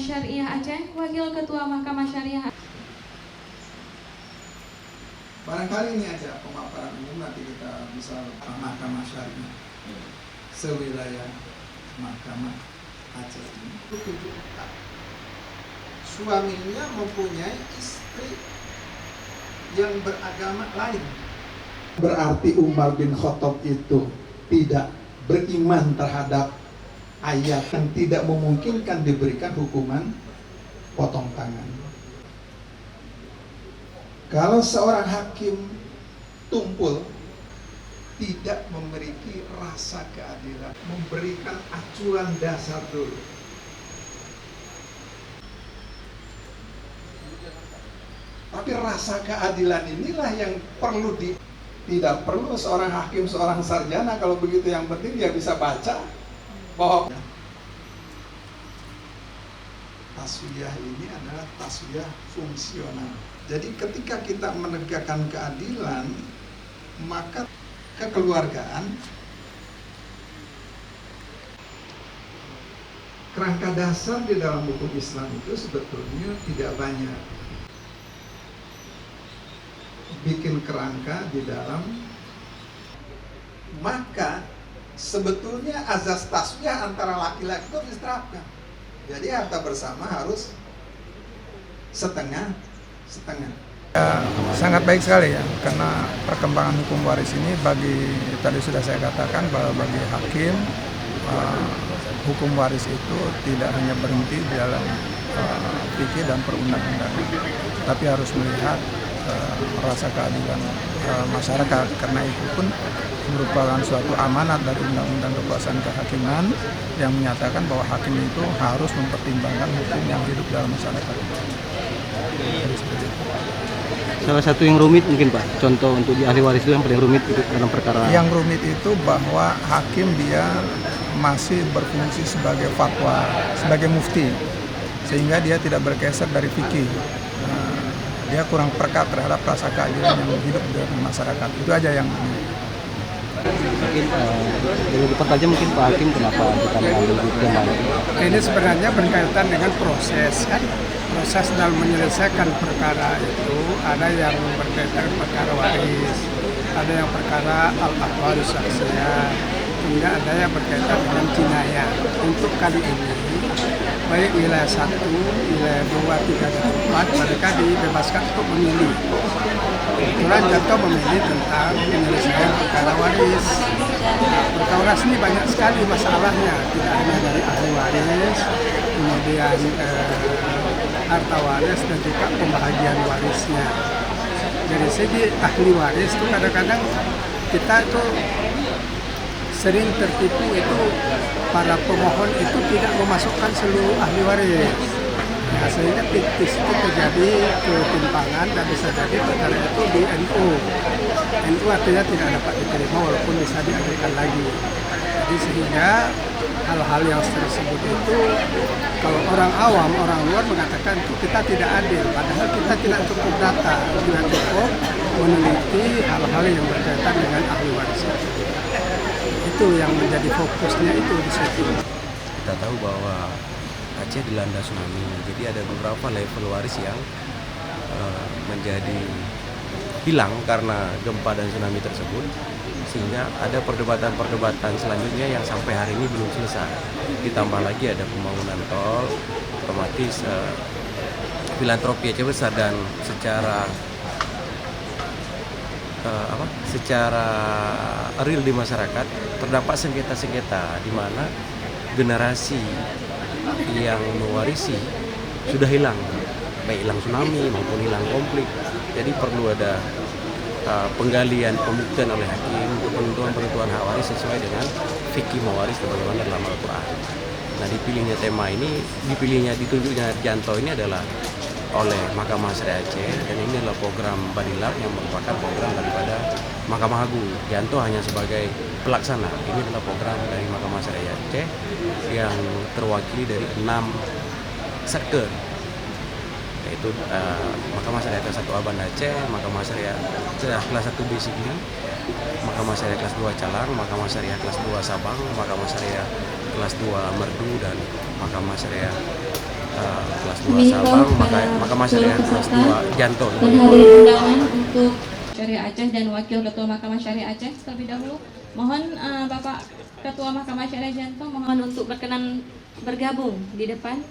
Syariah Aceh, Wakil Ketua Mahkamah Syariah. Barangkali ini aja pemaparan umum, nanti kita bisa Mahkamah Syariah sewilayah Mahkamah Aceh ini. Suaminya mempunyai istri yang beragama lain. Berarti Umar bin Khattab itu tidak beriman terhadap ayat yang tidak memungkinkan diberikan hukuman potong tangan. Kalau seorang hakim tumpul tidak memiliki rasa keadilan, memberikan acuan dasar dulu. Tapi rasa keadilan inilah yang perlu tidak perlu seorang hakim, seorang sarjana, kalau begitu yang penting dia bisa baca bahwa taswiyah ini adalah taswiyah fungsional. Jadi ketika kita menegakkan keadilan, maka kekeluargaan, kerangka dasar di dalam hukum Islam itu sebetulnya tidak banyak. Bikin kerangka di dalam, maka sebetulnya azas taswiyah antara laki-laki itu harus diterapkan. Jadi harta bersama harus setengah. Sangat baik sekali ya, karena perkembangan hukum waris ini tadi sudah saya katakan bahwa bagi hakim hukum waris itu tidak hanya berhenti di dalam fikih dan perundang-undangan, tapi harus melihat rasa keadilan masyarakat, karena itu pun merupakan suatu amanat dari Undang-Undang Kekuasaan Kehakiman yang menyatakan bahwa hakim itu harus mempertimbangkan hukum yang hidup dalam masyarakat. Salah satu yang rumit mungkin Pak, contoh untuk di ahli waris itu yang paling rumit itu dalam perkara. Yang rumit itu bahwa hakim dia masih berfungsi sebagai fatwa, sebagai mufti, sehingga dia tidak bergeser dari fikih. Dia kurang pekat terhadap rasa keadilan yang hidup di masyarakat. Itu aja yang mungkin yang dipertajam mungkin Pak Hakim kenapa kita mengambil hukum itu. ini sebenarnya berkaitan dengan proses kan. Proses dalam menyelesaikan perkara itu ada yang berkaitan perkara waris, ada yang perkara al-ahwal syakhsiyah, hingga ada yang berkaitan dengan jinayah. Untuk kali ini baik wilayah 1, wilayah 2, 3, dan 4 mereka dibebaskan untuk memilih. Kebetulan contoh memilih tentang penyelesaian perkara waris. Perkara waris ini banyak sekali masalahnya, tidak hanya dari ahli waris, kemudian harta waris dan juga pembahagian warisnya. Dari segi ahli waris itu kadang-kadang kita itu sering tertipu, itu para pemohon itu tidak memasukkan seluruh ahli waris. Ya, sehingga di situ terjadi ketimpangan dan bisa jadi perkara itu di NU. NU artinya tidak dapat diterima walaupun bisa diajukan lagi. Jadi sehingga hal-hal yang tersebut itu kalau orang awam, orang luar mengatakan itu kita tidak adil, padahal kita tidak cukup data, tidak cukup meneliti hal-hal yang berkaitan dengan ahli waris. Itu yang menjadi fokusnya itu di situ. Kita tahu bahwa Aceh dilanda tsunami, jadi ada beberapa level waris yang menjadi hilang karena gempa dan tsunami tersebut, sehingga ada perdebatan-perdebatan selanjutnya yang sampai hari ini belum selesai. Ditambah lagi ada pembangunan tol, otomatis filantropi Aceh besar, dan secara real di masyarakat terdapat sengketa-sengketa di mana generasi yang mewarisi sudah hilang, baik hilang tsunami maupun hilang konflik. Jadi perlu ada penggalian pembuktian oleh hakim untuk penentuan hak waris sesuai dengan fikih mewaris sebagaimana dalam Al-Quran. Nah, ditunjuknya Janto ini adalah oleh Mahkamah Syariah Aceh, dan ini adalah program Badilab yang merupakan program daripada Mahkamah Agung. Janto hanya sebagai pelaksana. Ini adalah program dari Mahkamah Syariah Aceh yang terwakili dari 6 sektor, yaitu Mahkamah Syariah kelas 1 A Banda Aceh, Mahkamah Syariah kelas 1 B Sigli, Mahkamah Syariah kelas 2 Calang, Mahkamah Syariah kelas 2 Sabang, Mahkamah Syariah kelas 2 Merdu, dan Mahkamah Syariah kelas 2 Sabang, Mahkamah Syariah kelas 2 Janto. Dan hadir undangan untuk Syariah Aceh dan Wakil Ketua Mahkamah Syariah Aceh terlebih dahulu. Mohon Bapak Ketua Mahkamah Syariah Janto mohon untuk berkenan bergabung di depan.